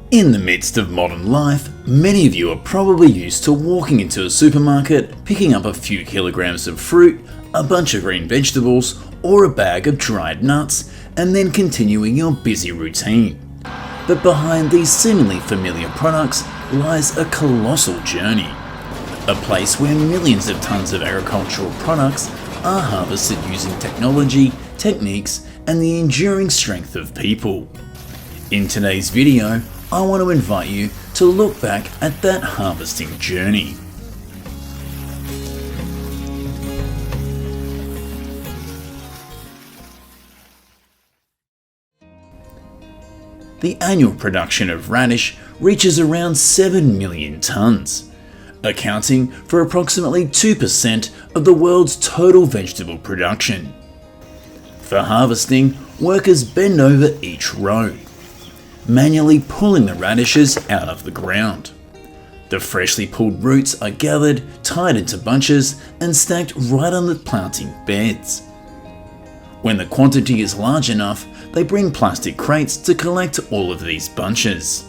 In the midst of modern life, many of you are probably used to walking into a supermarket, picking up a few kilograms of fruit, a bunch of green vegetables, or a bag of dried nuts, and then continuing your busy routine. But behind these seemingly familiar products lies a colossal journey. A place where millions of tons of agricultural products are harvested using technology, techniques, and the enduring strength of people. In today's video, I want to invite you to look back at that harvesting journey. The annual production of radish reaches around 7 million tonnes, accounting for approximately 2% of the world's total vegetable production. For harvesting, workers bend over each row, manually pulling the radishes out of the ground. The freshly pulled roots are gathered, tied into bunches, and stacked right on the planting beds. When the quantity is large enough, they bring plastic crates to collect all of these bunches.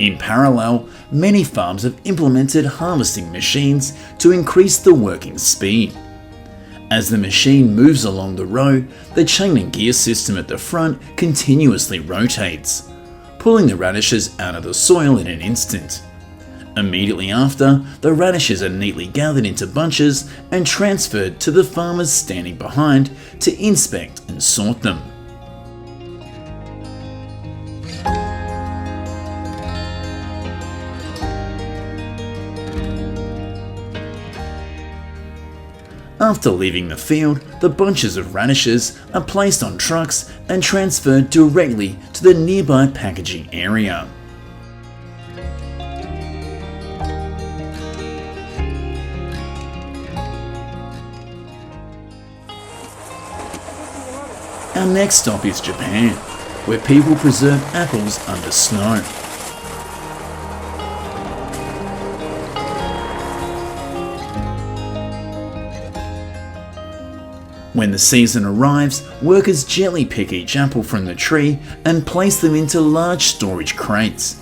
In parallel, many farms have implemented harvesting machines to increase the working speed. As the machine moves along the row, the chain and gear system at the front continuously rotates, pulling the radishes out of the soil in an instant. Immediately after, the radishes are neatly gathered into bunches and transferred to the farmers standing behind to inspect and sort them. After leaving the field, the bunches of radishes are placed on trucks and transferred directly to the nearby packaging area. Our next stop is Japan, where people preserve apples under snow. When the season arrives, workers gently pick each apple from the tree and place them into large storage crates.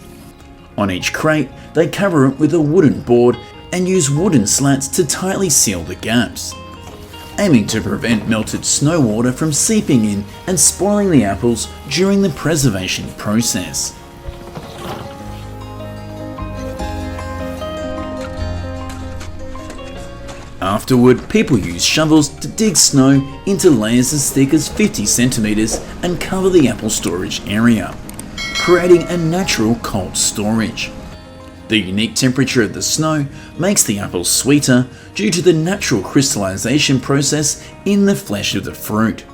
On each crate, they cover it with a wooden board and use wooden slats to tightly seal the gaps, aiming to prevent melted snow water from seeping in and spoiling the apples during the preservation process. Afterward, people use shovels to dig snow into layers as thick as 50 centimeters and cover the apple storage area, creating a natural cold storage. The unique temperature of the snow makes the apples sweeter due to the natural crystallization process in the flesh of the fruit.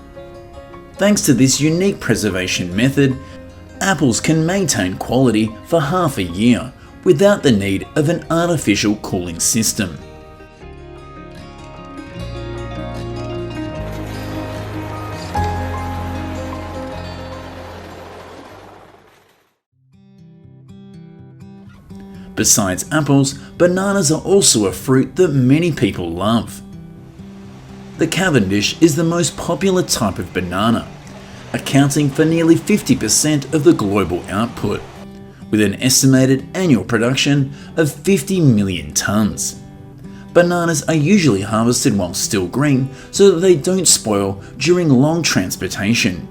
Thanks to this unique preservation method, apples can maintain quality for half a year without the need of an artificial cooling system. Besides apples, bananas are also a fruit that many people love. The Cavendish is the most popular type of banana, accounting for nearly 50% of the global output, with an estimated annual production of 50 million tonnes. Bananas are usually harvested while still green so that they don't spoil during long transportation.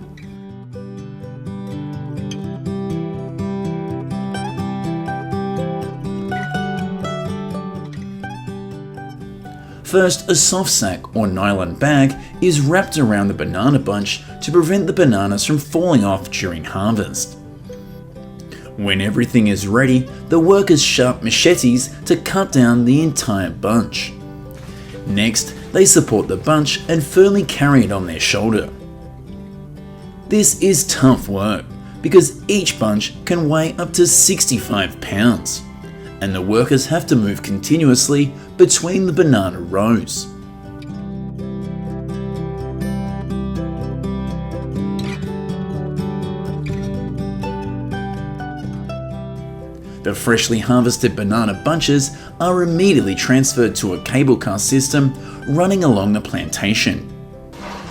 First, a soft sack or nylon bag is wrapped around the banana bunch to prevent the bananas from falling off during harvest. When everything is ready, the workers sharpen machetes to cut down the entire bunch. Next, they support the bunch and firmly carry it on their shoulder. This is tough work because each bunch can weigh up to 65 pounds. And the workers have to move continuously between the banana rows. The freshly harvested banana bunches are immediately transferred to a cable car system running along the plantation.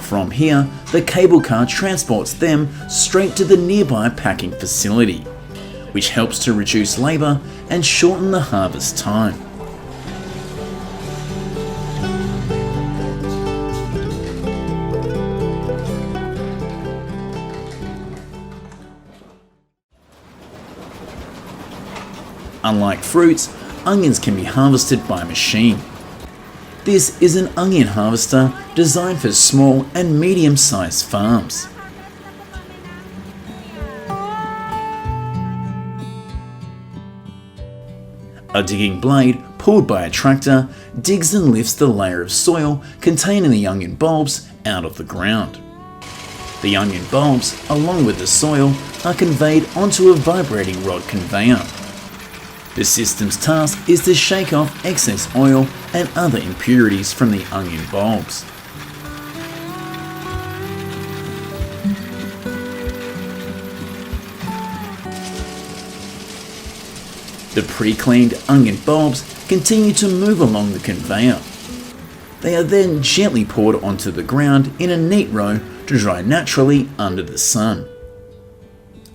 From here, the cable car transports them straight to the nearby packing facility, which helps to reduce labour and shorten the harvest time. Unlike fruits, onions can be harvested by machine. This is an onion harvester designed for small and medium-sized farms. A digging blade, pulled by a tractor, digs and lifts the layer of soil containing the onion bulbs out of the ground. The onion bulbs, along with the soil, are conveyed onto a vibrating rod conveyor. The system's task is to shake off excess oil and other impurities from the onion bulbs. The pre-cleaned onion bulbs continue to move along the conveyor. They are then gently poured onto the ground in a neat row to dry naturally under the sun.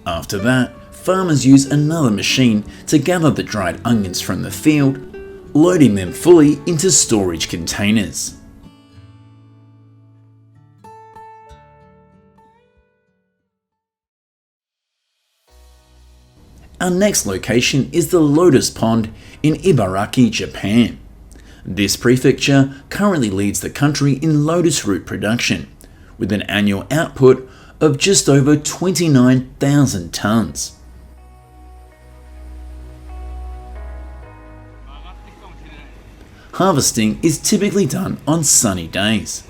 After that, farmers use another machine to gather the dried onions from the field, loading them fully into storage containers. Our next location is the Lotus Pond in Ibaraki, Japan. This prefecture currently leads the country in lotus root production, with an annual output of just over 29,000 tonnes. Harvesting is typically done on sunny days,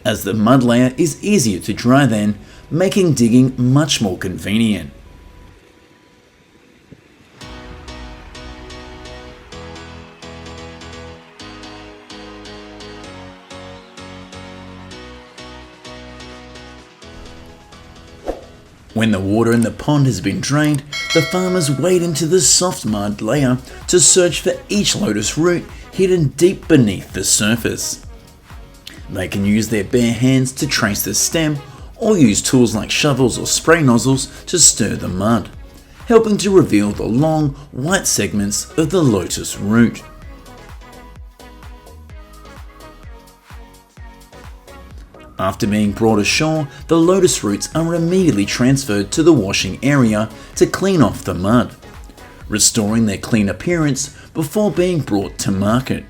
as the mud layer is easier to dry then, making digging much more convenient. When the water in the pond has been drained, the farmers wade into the soft mud layer to search for each lotus root hidden deep beneath the surface. They can use their bare hands to trace the stem or use tools like shovels or spray nozzles to stir the mud, helping to reveal the long, white segments of the lotus root. After being brought ashore, the lotus roots are immediately transferred to the washing area to clean off the mud, restoring their clean appearance before being brought to market.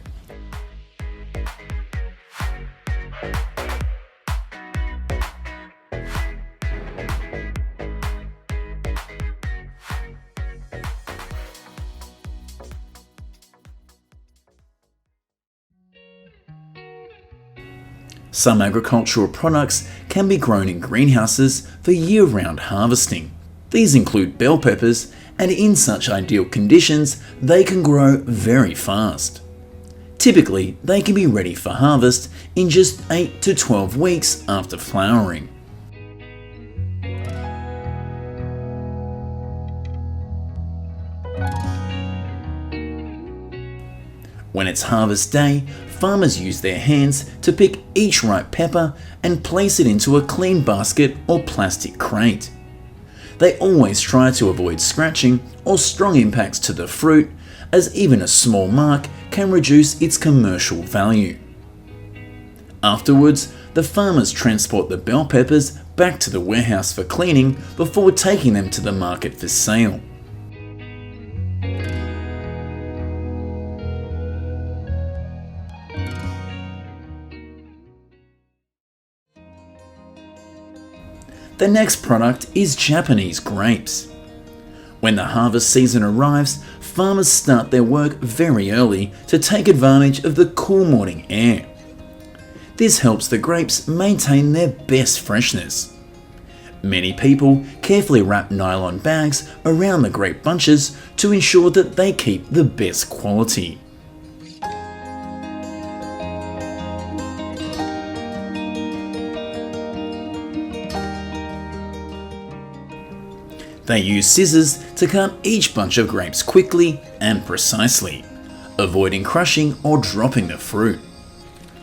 Some agricultural products can be grown in greenhouses for year-round harvesting. These include bell peppers, and in such ideal conditions, they can grow very fast. Typically, they can be ready for harvest in just 8 to 12 weeks after flowering. When it's harvest day, farmers use their hands to pick each ripe pepper and place it into a clean basket or plastic crate. They always try to avoid scratching or strong impacts to the fruit, as even a small mark can reduce its commercial value. Afterwards, the farmers transport the bell peppers back to the warehouse for cleaning before taking them to the market for sale. The next product is Japanese grapes. When the harvest season arrives, farmers start their work very early to take advantage of the cool morning air. This helps the grapes maintain their best freshness. Many people carefully wrap nylon bags around the grape bunches to ensure that they keep the best quality. They use scissors to cut each bunch of grapes quickly and precisely, avoiding crushing or dropping the fruit.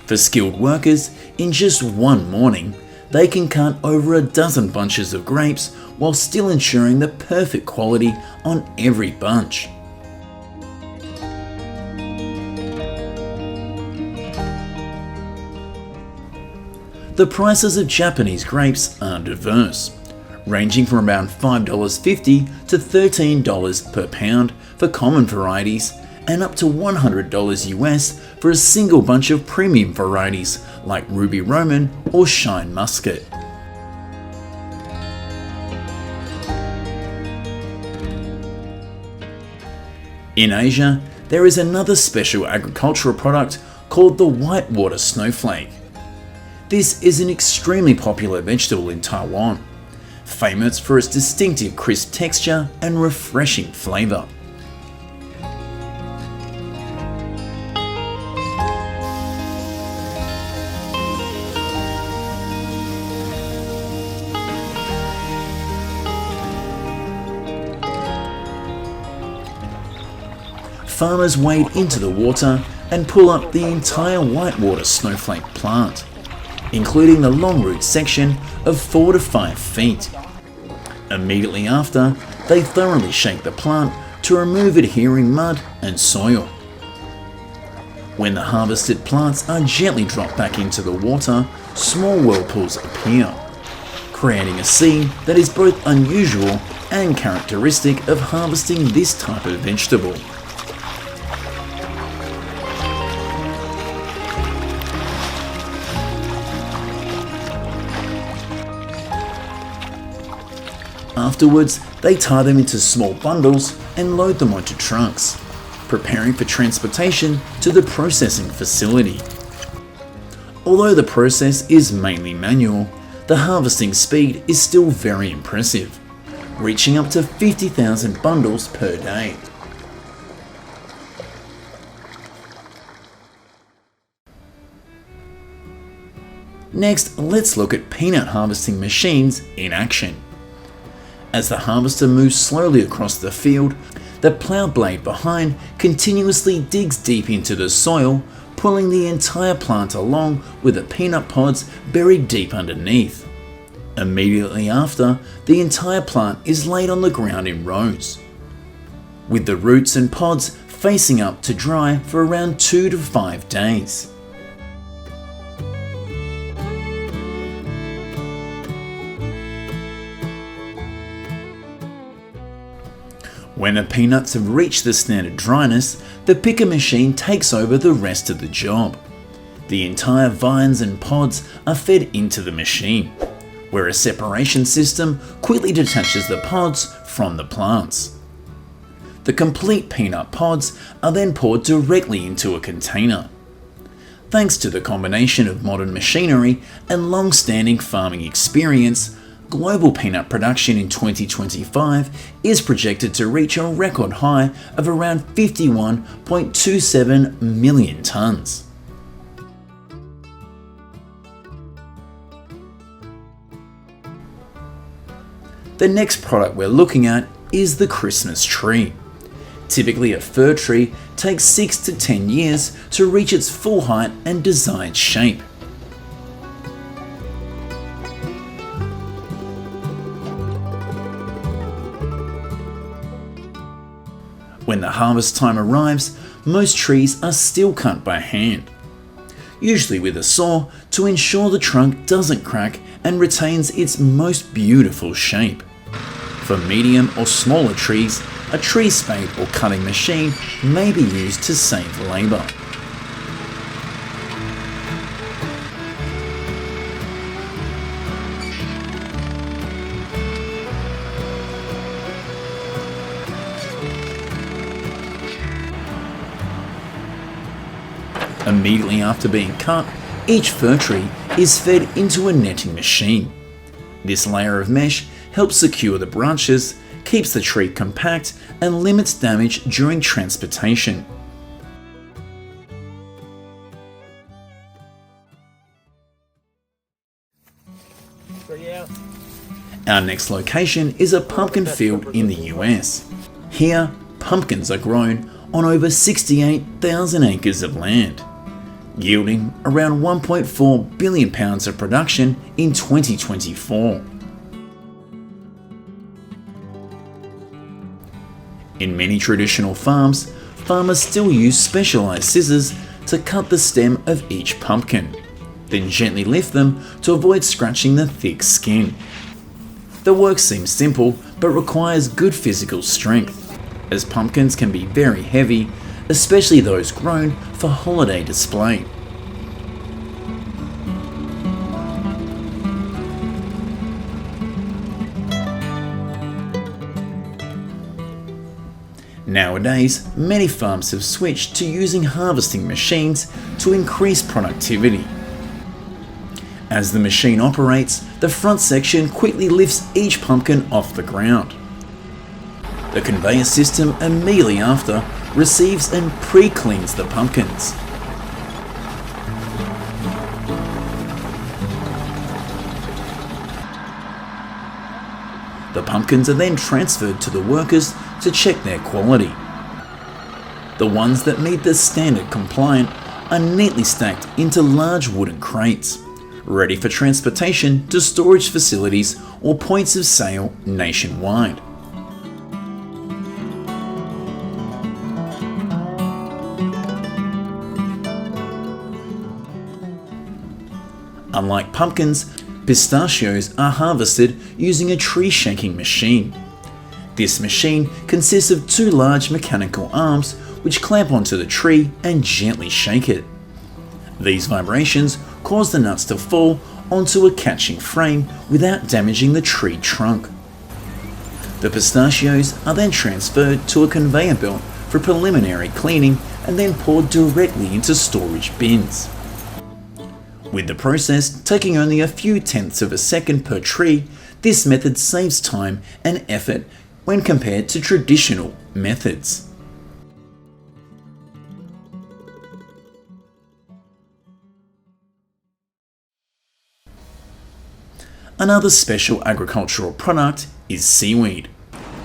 For skilled workers, in just one morning, they can cut over a dozen bunches of grapes while still ensuring the perfect quality on every bunch. The prices of Japanese grapes are diverse, ranging from around $5.50 to $13 per pound for common varieties and up to $100 US for a single bunch of premium varieties like Ruby Roman or Shine Muscat. In Asia, there is another special agricultural product called the whitewater snowflake. This is an extremely popular vegetable in Taiwan, famous for its distinctive crisp texture and refreshing flavour. Farmers wade into the water and pull up the entire whitewater snowflake plant, including the long root section of 4 to 5 feet. Immediately after, they thoroughly shake the plant to remove adhering mud and soil. When the harvested plants are gently dropped back into the water, small whirlpools appear, creating a scene that is both unusual and characteristic of harvesting this type of vegetable. Afterwards, they tie them into small bundles and load them onto trucks, preparing for transportation to the processing facility. Although the process is mainly manual, the harvesting speed is still very impressive, reaching up to 50,000 bundles per day. Next, let's look at peanut harvesting machines in action. As the harvester moves slowly across the field, the plough blade behind continuously digs deep into the soil, pulling the entire plant along with the peanut pods buried deep underneath. Immediately after, the entire plant is laid on the ground in rows, with the roots and pods facing up to dry for around 2 to 5 days. When the peanuts have reached the standard dryness, the picker machine takes over the rest of the job. The entire vines and pods are fed into the machine, where a separation system quickly detaches the pods from the plants. The complete peanut pods are then poured directly into a container. Thanks to the combination of modern machinery and long-standing farming experience, global peanut production in 2025 is projected to reach a record high of around 51.27 million tonnes. The next product we're looking at is the Christmas tree. Typically, a fir tree takes 6 to 10 years to reach its full height and desired shape. When the harvest time arrives, most trees are still cut by hand, usually with a saw to ensure the trunk doesn't crack and retains its most beautiful shape. For medium or smaller trees, a tree spade or cutting machine may be used to save labour. Immediately after being cut, each fir tree is fed into a netting machine. This layer of mesh helps secure the branches, keeps the tree compact, and limits damage during transportation. Our next location is a pumpkin field in the US. Here, pumpkins are grown on over 68,000 acres of land, yielding around 1.4 billion pounds of production in 2024. In many traditional farms, farmers still use specialised scissors to cut the stem of each pumpkin, then gently lift them to avoid scratching the thick skin. The work seems simple, but requires good physical strength, as pumpkins can be very heavy, especially those grown for holiday display. Nowadays, many farms have switched to using harvesting machines to increase productivity. As the machine operates, the front section quickly lifts each pumpkin off the ground. The conveyor system immediately after receives and pre-cleans the pumpkins. The pumpkins are then transferred to the workers to check their quality. The ones that meet the standard compliant are neatly stacked into large wooden crates, ready for transportation to storage facilities or points of sale nationwide. Unlike pumpkins, pistachios are harvested using a tree shaking machine. This machine consists of two large mechanical arms which clamp onto the tree and gently shake it. These vibrations cause the nuts to fall onto a catching frame without damaging the tree trunk. The pistachios are then transferred to a conveyor belt for preliminary cleaning and then poured directly into storage bins. With the process taking only a few tenths of a second per tree, this method saves time and effort when compared to traditional methods. Another special agricultural product is seaweed.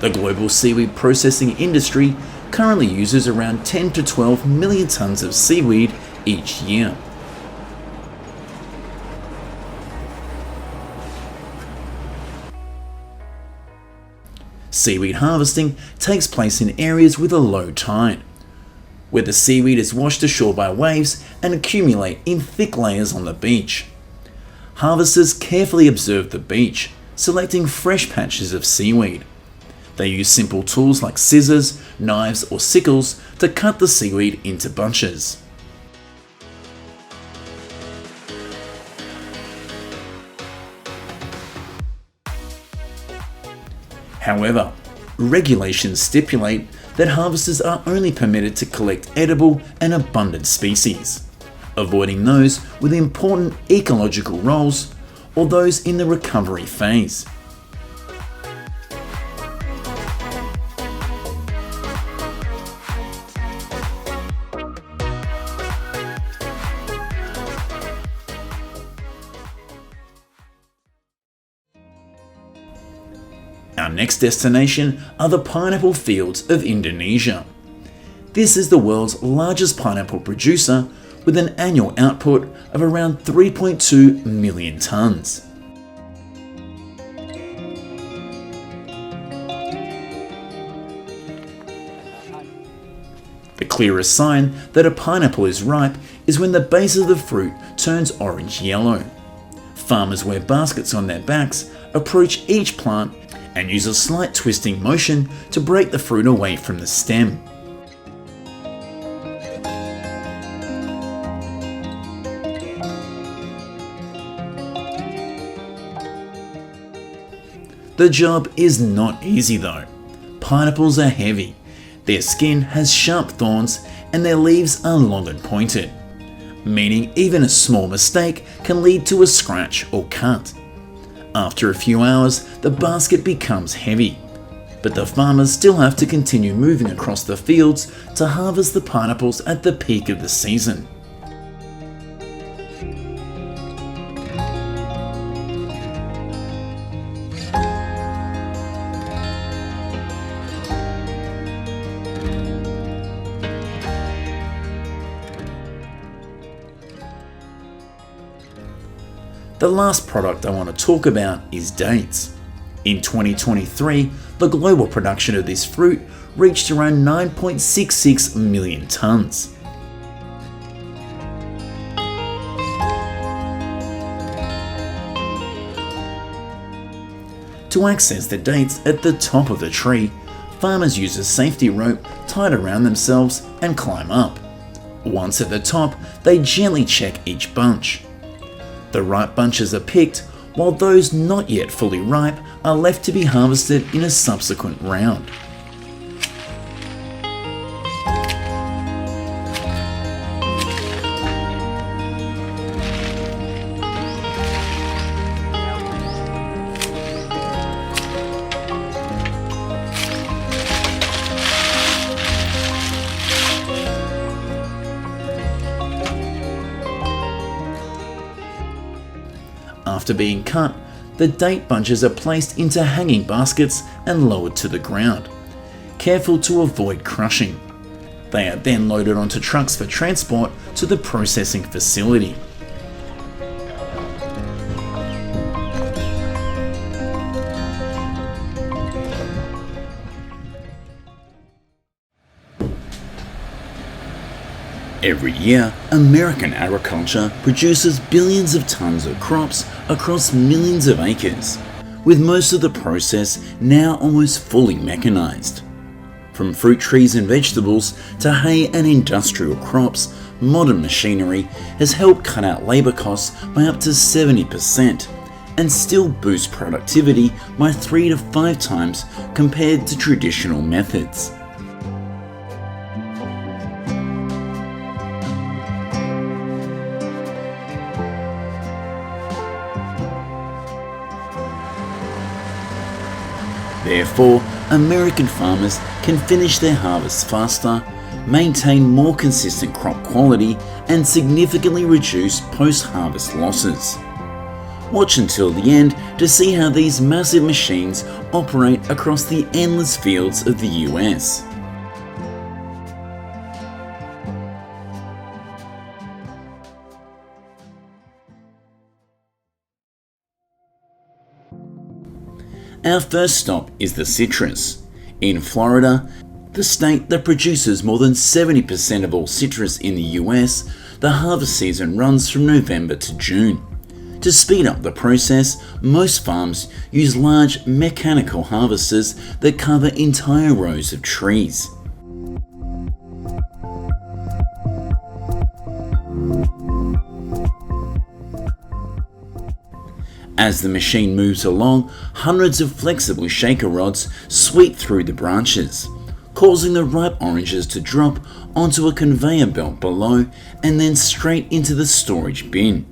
The global seaweed processing industry currently uses around 10 to 12 million tons of seaweed each year. Seaweed harvesting takes place in areas with a low tide, where the seaweed is washed ashore by waves and accumulate in thick layers on the beach. Harvesters carefully observe the beach, selecting fresh patches of seaweed. They use simple tools like scissors, knives, or sickles to cut the seaweed into bunches. However, regulations stipulate that harvesters are only permitted to collect edible and abundant species, avoiding those with important ecological roles or those in the recovery phase. Our next destination are the pineapple fields of Indonesia. This is the world's largest pineapple producer with an annual output of around 3.2 million tons. The clearest sign that a pineapple is ripe is when the base of the fruit turns orange-yellow. Farmers wear baskets on their backs, approach each plant and use a slight twisting motion to break the fruit away from the stem. The job is not easy though. Pineapples are heavy, their skin has sharp thorns, and their leaves are long and pointed, meaning even a small mistake can lead to a scratch or cut. After a few hours, the basket becomes heavy, but the farmers still have to continue moving across the fields to harvest the pineapples at the peak of the season. the last product I want to talk about is dates. In 2023, the global production of this fruit reached around 9.66 million tonnes. To access the dates at the top of the tree, farmers use a safety rope tied around themselves and climb up. Once at the top, they gently check each bunch. The ripe bunches are picked, while those not yet fully ripe are left to be harvested in a subsequent round. After being cut, the date bunches are placed into hanging baskets and lowered to the ground, careful to avoid crushing. They are then loaded onto trucks for transport to the processing facility. Every year, American agriculture produces billions of tons of crops across millions of acres, with most of the process now almost fully mechanized. From fruit trees and vegetables to hay and industrial crops, modern machinery has helped cut out labor costs by up to 70% and still boost productivity by 3 to 5 times compared to traditional methods. Therefore, American farmers can finish their harvests faster, maintain more consistent crop quality, and significantly reduce post-harvest losses. Watch until the end to see how these massive machines operate across the endless fields of the US. Our first stop is the citrus. In Florida, the state that produces more than 70% of all citrus in the US, the harvest season runs from November to June. To speed up the process, most farms use large mechanical harvesters that cover entire rows of trees. As the machine moves along, hundreds of flexible shaker rods sweep through the branches, causing the ripe oranges to drop onto a conveyor belt below and then straight into the storage bin.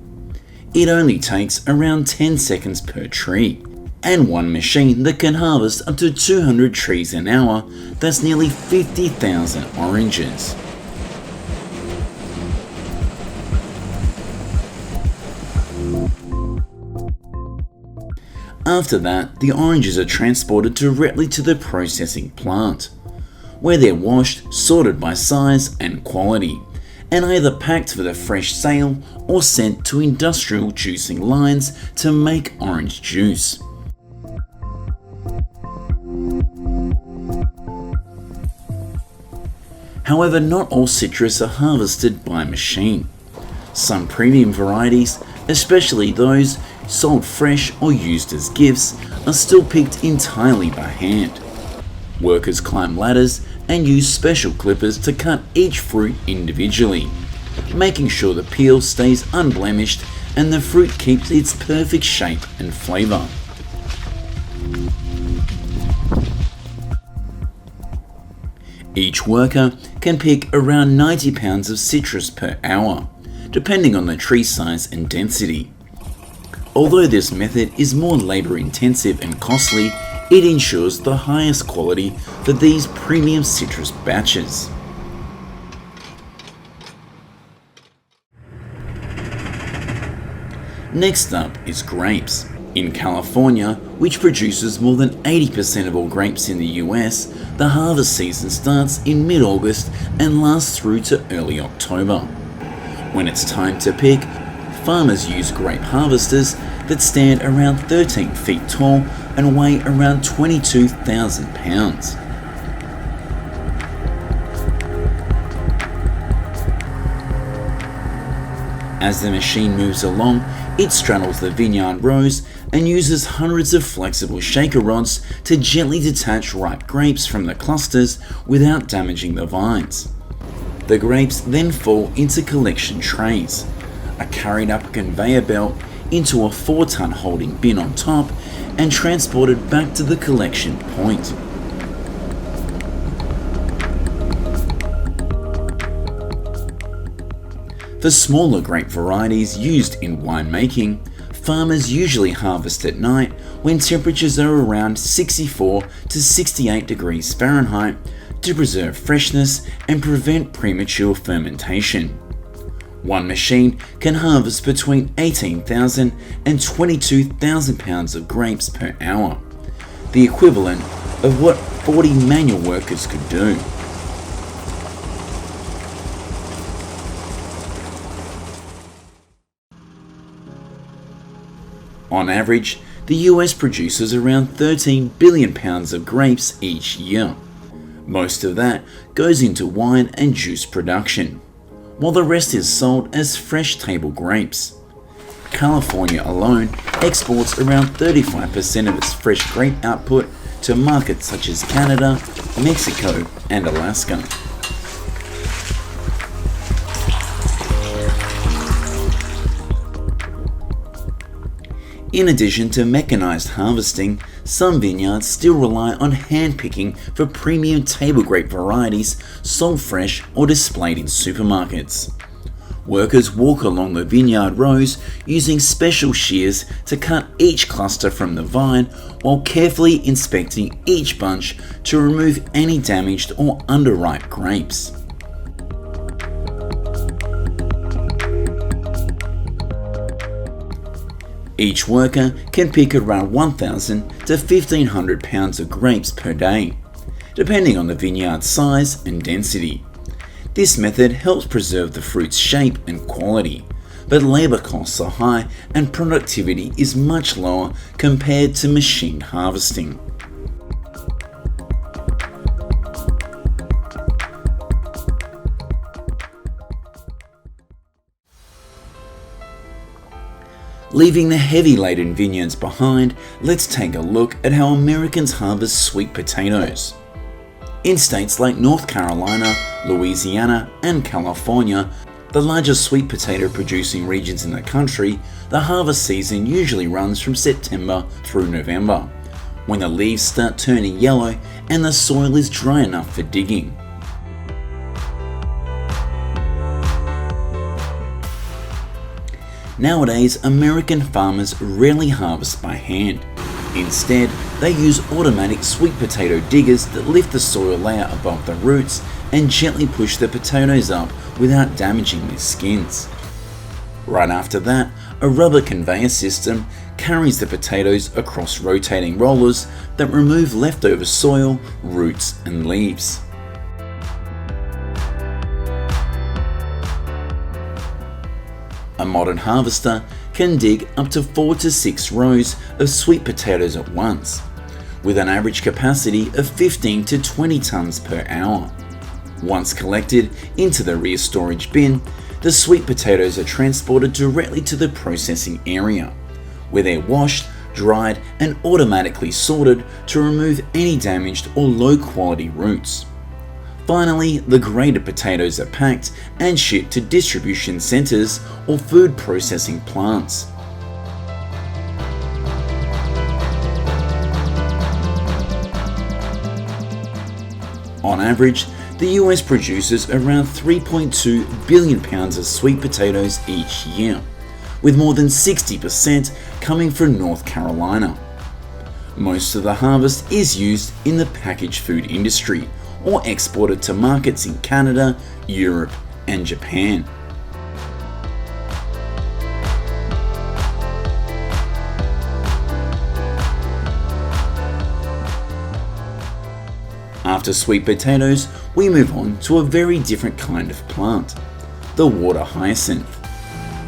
It only takes around 10 seconds per tree, and one machine that can harvest up to 200 trees an hour, that's nearly 50,000 oranges. After that, the oranges are transported directly to the processing plant, where they're washed, sorted by size and quality, and either packed for the fresh sale or sent to industrial juicing lines to make orange juice. However, not all citrus are harvested by machine. Some premium varieties, especially those sold fresh or used as gifts, are still picked entirely by hand. Workers climb ladders and use special clippers to cut each fruit individually, making sure the peel stays unblemished and the fruit keeps its perfect shape and flavour. Each worker can pick around 90 pounds of citrus per hour, depending on the tree size and density. Although this method is more labour intensive and costly, it ensures the highest quality for these premium citrus batches. Next up is grapes. In California, which produces more than 80% of all grapes in the US, the harvest season starts in mid-August and lasts through to early October. When it's time to pick, farmers use grape harvesters that stand around 13 feet tall and weigh around 22,000 pounds. As the machine moves along, it straddles the vineyard rows and uses hundreds of flexible shaker rods to gently detach ripe grapes from the clusters without damaging the vines. The grapes then fall into collection trays, are carried up a conveyor belt into a 4-ton holding bin on top, and transported back to the collection point. For smaller grape varieties used in winemaking, farmers usually harvest at night when temperatures are around 64 to 68 degrees Fahrenheit to preserve freshness and prevent premature fermentation. One machine can harvest between 18,000 and 22,000 pounds of grapes per hour, the equivalent of what 40 manual workers could do. On average, the US produces around 13 billion pounds of grapes each year. Most of that goes into wine and juice production, while the rest is sold as fresh table grapes. California alone exports around 35% of its fresh grape output to markets such as Canada, Mexico, and Alaska. In addition to mechanized harvesting, some vineyards still rely on hand-picking for premium table grape varieties sold fresh or displayed in supermarkets. Workers walk along the vineyard rows using special shears to cut each cluster from the vine while carefully inspecting each bunch to remove any damaged or underripe grapes. Each worker can pick around 1,000 to 1,500 pounds of grapes per day, depending on the vineyard's size and density. This method helps preserve the fruit's shape and quality, but labour costs are high and productivity is much lower compared to machine harvesting. Leaving the heavy-laden vineyards behind, let's take a look at how Americans harvest sweet potatoes. In states like North Carolina, Louisiana, and California, the largest sweet potato producing regions in the country, the harvest season usually runs from September through November, when the leaves start turning yellow and the soil is dry enough for digging. Nowadays, American farmers rarely harvest by hand. Instead, they use automatic sweet potato diggers that lift the soil layer above the roots and gently push the potatoes up without damaging their skins. Right after that, a rubber conveyor system carries the potatoes across rotating rollers that remove leftover soil, roots, and leaves. A modern harvester can dig up to 4 to 6 rows of sweet potatoes at once, with an average capacity of 15 to 20 tons per hour. Once collected into the rear storage bin, the sweet potatoes are transported directly to the processing area, where they're washed, dried, and automatically sorted to remove any damaged or low-quality roots. Finally, the graded potatoes are packed and shipped to distribution centers or food processing plants. On average, the US produces around 3.2 billion pounds of sweet potatoes each year, with more than 60% coming from North Carolina. Most of the harvest is used in the packaged food industry, or exported to markets in Canada, Europe, and Japan. After sweet potatoes, we move on to a very different kind of plant, the water hyacinth,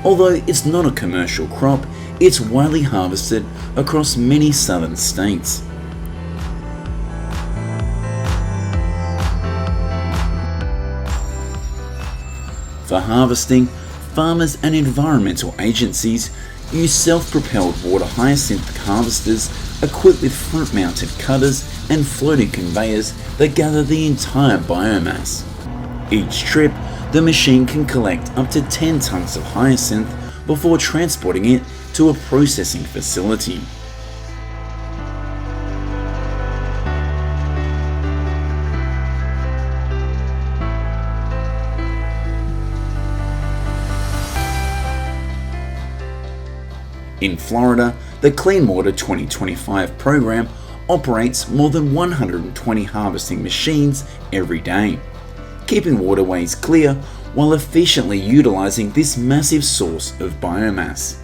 Although it's not a commercial crop, it's widely harvested across many southern states. For harvesting, farmers and environmental agencies use self-propelled water hyacinth harvesters equipped with front-mounted cutters and floating conveyors that gather the entire biomass. Each trip, the machine can collect up to 10 tons of hyacinth before transporting it to a processing facility. In Florida, the Clean Water 2025 program operates more than 120 harvesting machines every day, keeping waterways clear while efficiently utilizing this massive source of biomass.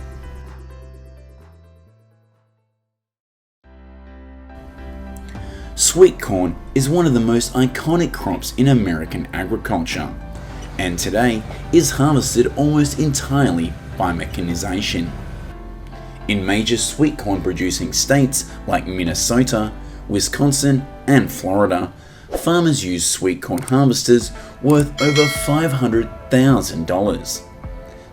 Sweet corn is one of the most iconic crops in American agriculture, and today is harvested almost entirely by mechanization. In major sweet corn producing states like Minnesota, Wisconsin, and Florida, farmers use sweet corn harvesters worth over $500,000.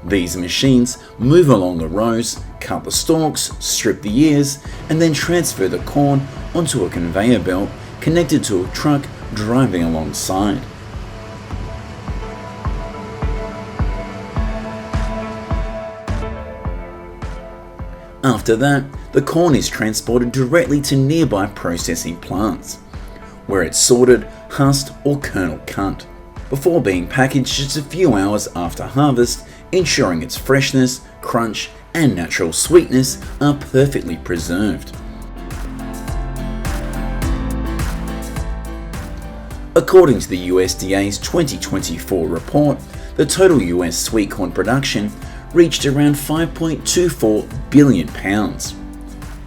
These machines move along the rows, cut the stalks, strip the ears, and then transfer the corn onto a conveyor belt connected to a truck driving alongside. After that, the corn is transported directly to nearby processing plants, where it's sorted, husked, or kernel cut, before being packaged just a few hours after harvest, ensuring its freshness, crunch, and natural sweetness are perfectly preserved. According to the USDA's 2024 report, the total US sweet corn production reached around 5.24 billion pounds.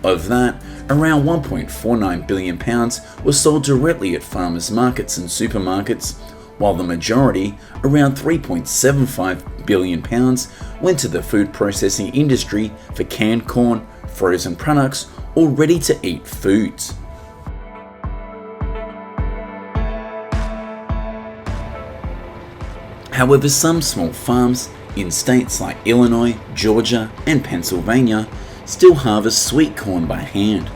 Of that, around 1.49 billion pounds was sold directly at farmers' markets and supermarkets, while the majority, around 3.75 billion pounds, went to the food processing industry for canned corn, frozen products, or ready-to-eat foods. However, some small farms in states like Illinois, Georgia, and Pennsylvania still harvest sweet corn by hand,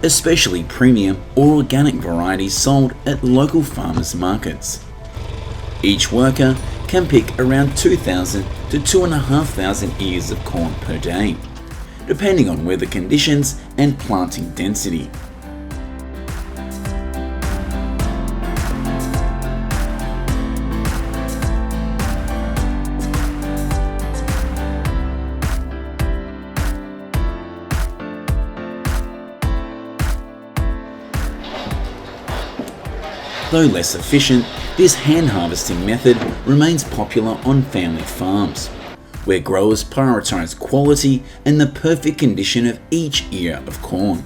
especially premium or organic varieties sold at local farmers markets. Each worker can pick around 2,000 to 2,500 ears of corn per day, depending on weather conditions and planting density. Though less efficient, this hand harvesting method remains popular on family farms, where growers prioritize quality and the perfect condition of each ear of corn.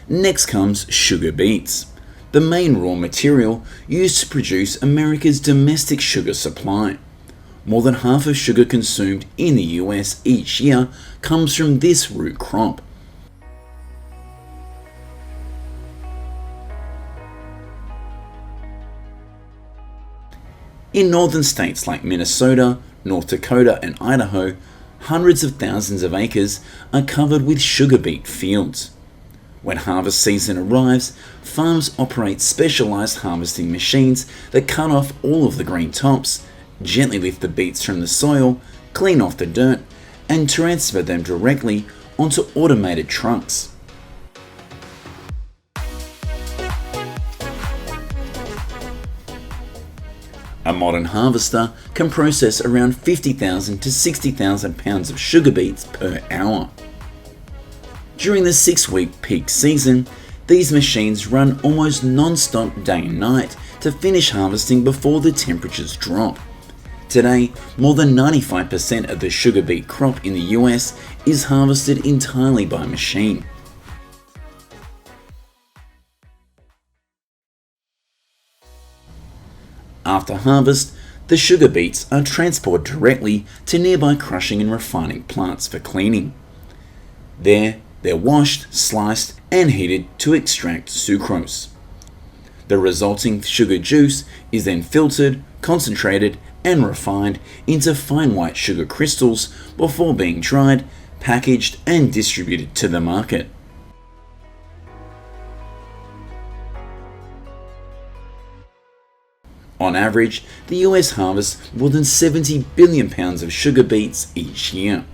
Next comes sugar beets, the main raw material used to produce America's domestic sugar supply. More than half of sugar consumed in the US each year comes from this root crop. In northern states like Minnesota, North Dakota, and Idaho, hundreds of thousands of acres are covered with sugar beet fields. When harvest season arrives, farms operate specialized harvesting machines that cut off all of the green tops, gently lift the beets from the soil, clean off the dirt, and transfer them directly onto automated trucks. A modern harvester can process around 50,000 to 60,000 pounds of sugar beets per hour. During the 6-week peak season, these machines run almost non-stop day and night to finish harvesting before the temperatures drop. Today, more than 95% of the sugar beet crop in the US is harvested entirely by machine. After harvest, the sugar beets are transported directly to nearby crushing and refining plants for cleaning. There, they're washed, sliced, and heated to extract sucrose. The resulting sugar juice is then filtered, concentrated, and refined into fine white sugar crystals before being dried, packaged, and distributed to the market. On average, the US harvests more than 70 billion pounds of sugar beets each year,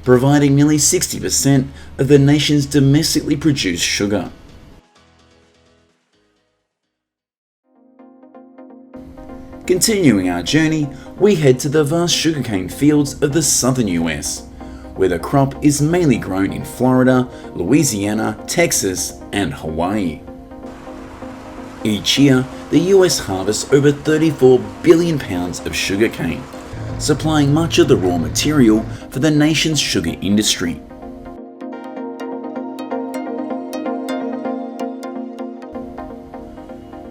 providing nearly 60% of the nation's domestically produced sugar. Continuing our journey, we head to the vast sugarcane fields of the southern US, where the crop is mainly grown in Florida, Louisiana, Texas, and Hawaii. Each year, the US harvests over 34 billion pounds of sugarcane, supplying much of the raw material for the nation's sugar industry.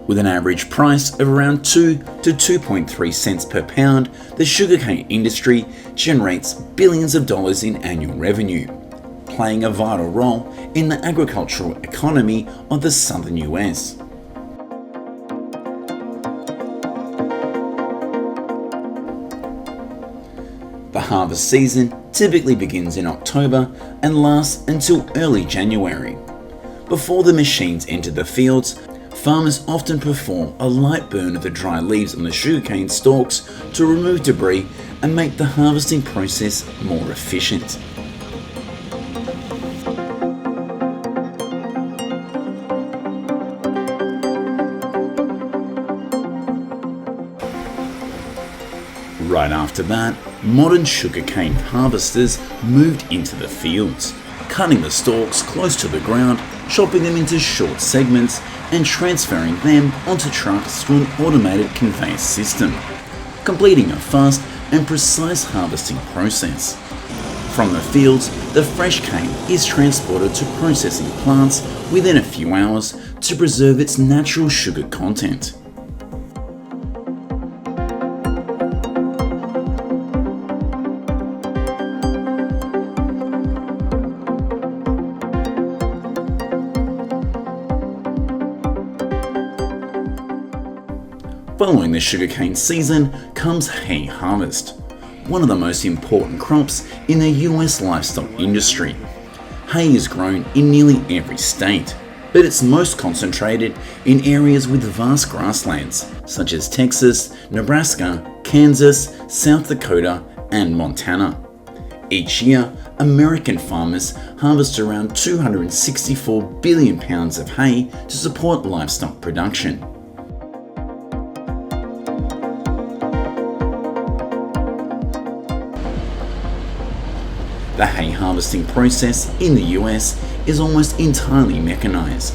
With an average price of around 2 to 2.3 cents per pound, the sugarcane industry generates billions of dollars in annual revenue, playing a vital role in the agricultural economy of the southern US. The harvest season typically begins in October and lasts until early January. Before the machines enter the fields, farmers often perform a light burn of the dry leaves on the sugarcane stalks to remove debris and make the harvesting process more efficient. Right after that, modern sugarcane harvesters moved into the fields, cutting the stalks close to the ground, chopping them into short segments, and transferring them onto trucks through an automated conveyor system, completing a fast and precise harvesting process. From the fields, the fresh cane is transported to processing plants within a few hours to preserve its natural sugar content. Following the sugarcane season comes hay harvest, one of the most important crops in the US livestock industry. Hay is grown in nearly every state, but it's most concentrated in areas with vast grasslands such as Texas, Nebraska, Kansas, South Dakota, and Montana. Each year, American farmers harvest around 264 billion pounds of hay to support livestock production. The hay harvesting process in the US is almost entirely mechanized.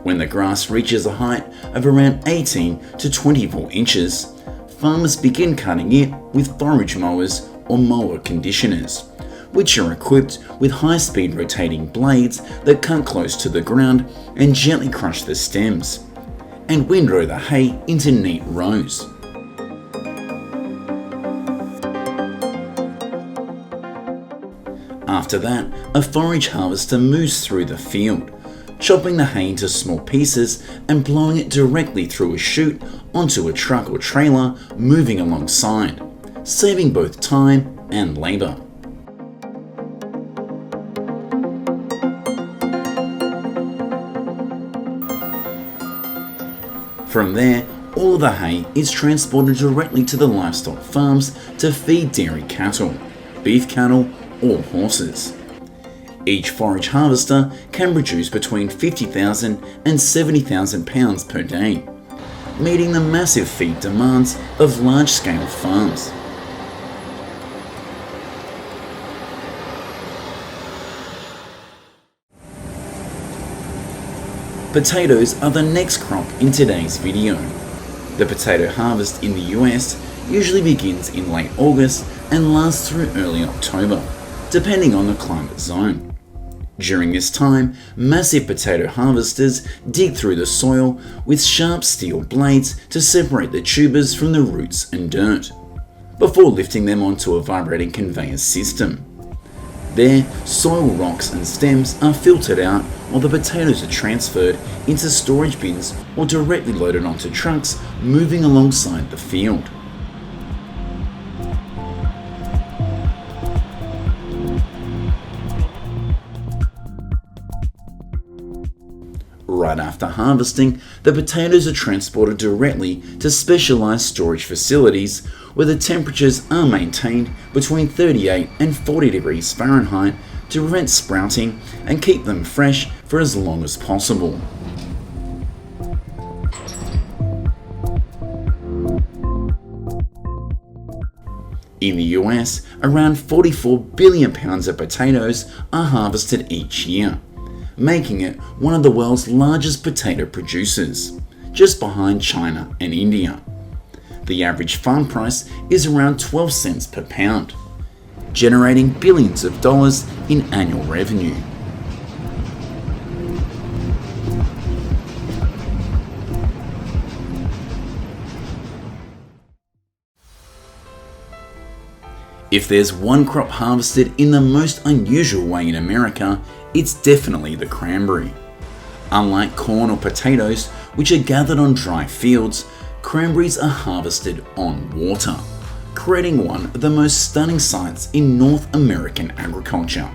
When the grass reaches a height of around 18 to 24 inches, farmers begin cutting it with forage mowers or mower conditioners, which are equipped with high-speed rotating blades that cut close to the ground and gently crush the stems, and windrow the hay into neat rows. After that, a forage harvester moves through the field, chopping the hay into small pieces and blowing it directly through a chute onto a truck or trailer moving alongside, saving both time and labour. From there, all of the hay is transported directly to the livestock farms to feed dairy cattle, beef cattle, or horses. Each forage harvester can produce between 50,000 and 70,000 pounds per day, meeting the massive feed demands of large-scale farms. Potatoes are the next crop in today's video. The potato harvest in the US usually begins in late August and lasts through early October, depending on the climate zone. During this time, massive potato harvesters dig through the soil with sharp steel blades to separate the tubers from the roots and dirt, before lifting them onto a vibrating conveyor system. There, soil rocks and stems are filtered out while the potatoes are transferred into storage bins or directly loaded onto trucks moving alongside the field. Right after harvesting, the potatoes are transported directly to specialised storage facilities where the temperatures are maintained between 38 and 40 degrees Fahrenheit to prevent sprouting and keep them fresh for as long as possible. In the US, around 44 billion pounds of potatoes are harvested each year, making it one of the world's largest potato producers, just behind China and India. The average farm price is around 12 cents per pound, generating billions of dollars in annual revenue. If there's one crop harvested in the most unusual way in America, it's definitely the cranberry. Unlike corn or potatoes, which are gathered on dry fields, cranberries are harvested on water, creating one of the most stunning sights in North American agriculture.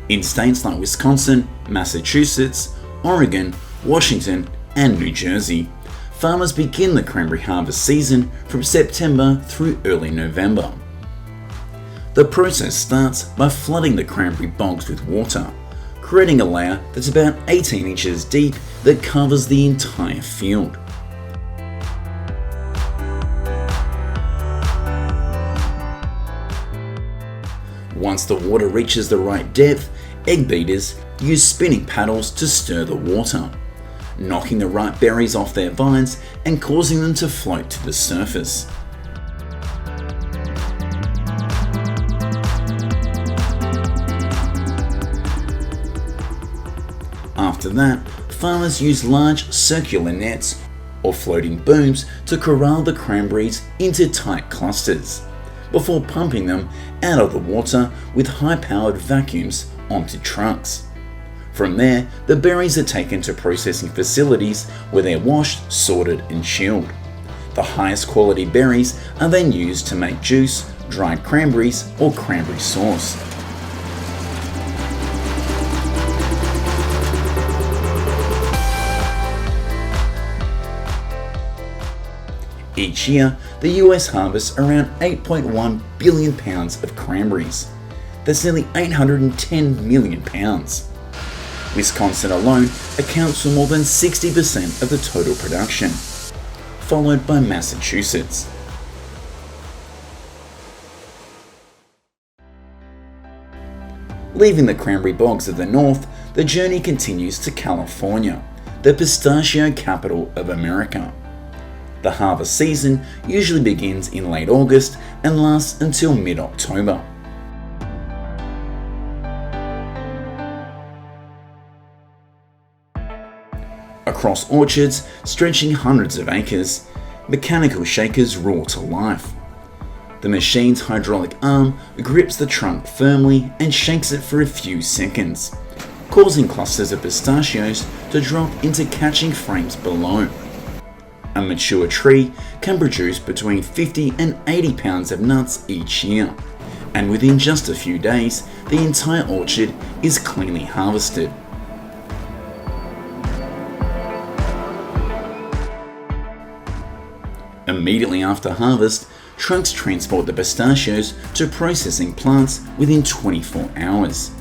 In states like Wisconsin, Massachusetts, Oregon, Washington, and New Jersey, farmers begin the cranberry harvest season from September through early November. The process starts by flooding the cranberry bogs with water, creating a layer that's about 18 inches deep that covers the entire field. Once the water reaches the right depth, egg beaters use spinning paddles to stir the water, knocking the ripe berries off their vines and causing them to float to the surface. After that, farmers use large circular nets or floating booms to corral the cranberries into tight clusters, before pumping them out of the water with high-powered vacuums onto trucks. From there, the berries are taken to processing facilities where they're washed, sorted, and chilled. The highest quality berries are then used to make juice, dried cranberries, or cranberry sauce. Each year, the US harvests around 8.1 billion pounds of cranberries. That's nearly 810 million pounds. Wisconsin alone accounts for more than 60% of the total production, followed by Massachusetts. Leaving the cranberry bogs of the north, the journey continues to California, the pistachio capital of America. The harvest season usually begins in late August and lasts until mid-October. Across orchards stretching hundreds of acres, mechanical shakers roar to life. The machine's hydraulic arm grips the trunk firmly and shakes it for a few seconds, causing clusters of pistachios to drop into catching frames below. A mature tree can produce between 50 and 80 pounds of nuts each year, and within just a few days, the entire orchard is cleanly harvested. Immediately after harvest, trucks transport the pistachios to processing plants within 24 hours.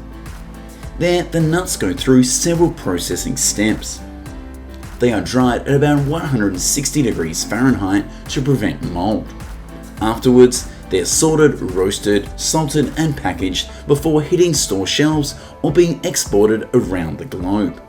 There, the nuts go through several processing steps. They are dried at about 160 degrees Fahrenheit to prevent mold. Afterwards, they're sorted, roasted, salted, and packaged before hitting store shelves or being exported around the globe.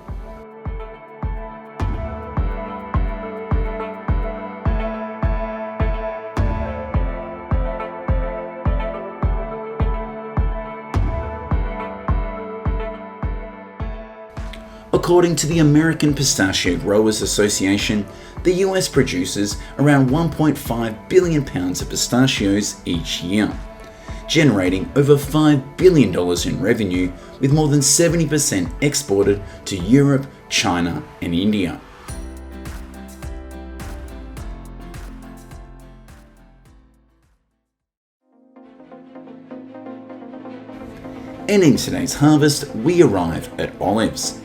According to the American Pistachio Growers Association, the US produces around 1.5 billion pounds of pistachios each year, generating over $5 billion in revenue, with more than 70% exported to Europe, China, and India. Ending today's harvest, we arrive at olives,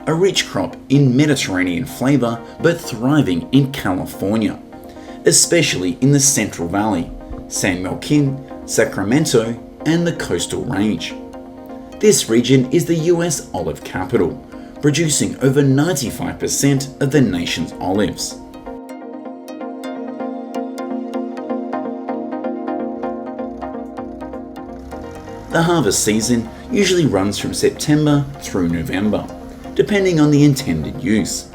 a rich crop in Mediterranean flavour but thriving in California, especially in the Central Valley, San Joaquin, Sacramento, and the Coastal Range. This region is the US olive capital, producing over 95% of the nation's olives. The harvest season usually runs from September through November, depending on the intended use.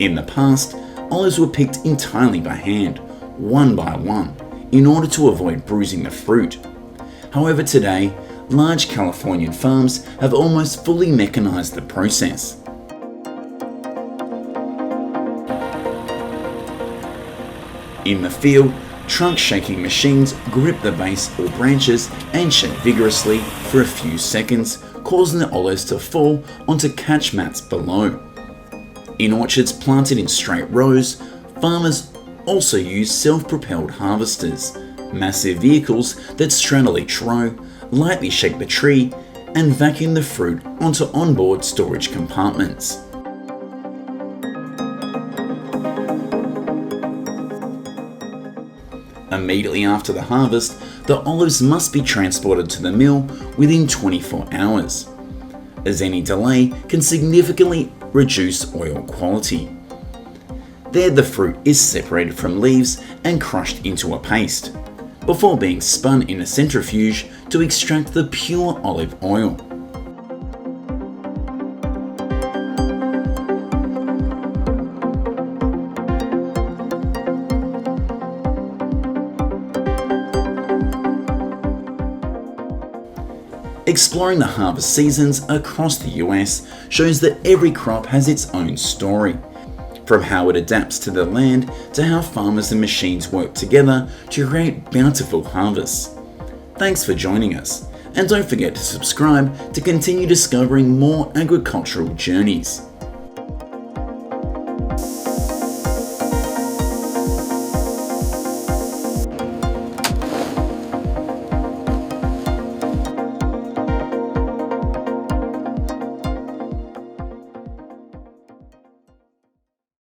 In the past, olives were picked entirely by hand, one by one, in order to avoid bruising the fruit. However, today, large Californian farms have almost fully mechanized the process. In the field, trunk-shaking machines grip the base or branches and shake vigorously for a few seconds, causing the olives to fall onto catch mats below. In orchards planted in straight rows, farmers also use self-propelled harvesters, massive vehicles that straddle each row, lightly shake the tree, and vacuum the fruit onto onboard storage compartments. Immediately after the harvest, the olives must be transported to the mill within 24 hours, as any delay can significantly reduce oil quality. There, the fruit is separated from leaves and crushed into a paste, before being spun in a centrifuge to extract the pure olive oil. Exploring the harvest seasons across the US shows that every crop has its own story, from how it adapts to the land to how farmers and machines work together to create bountiful harvests. Thanks for joining us, and don't forget to subscribe to continue discovering more agricultural journeys.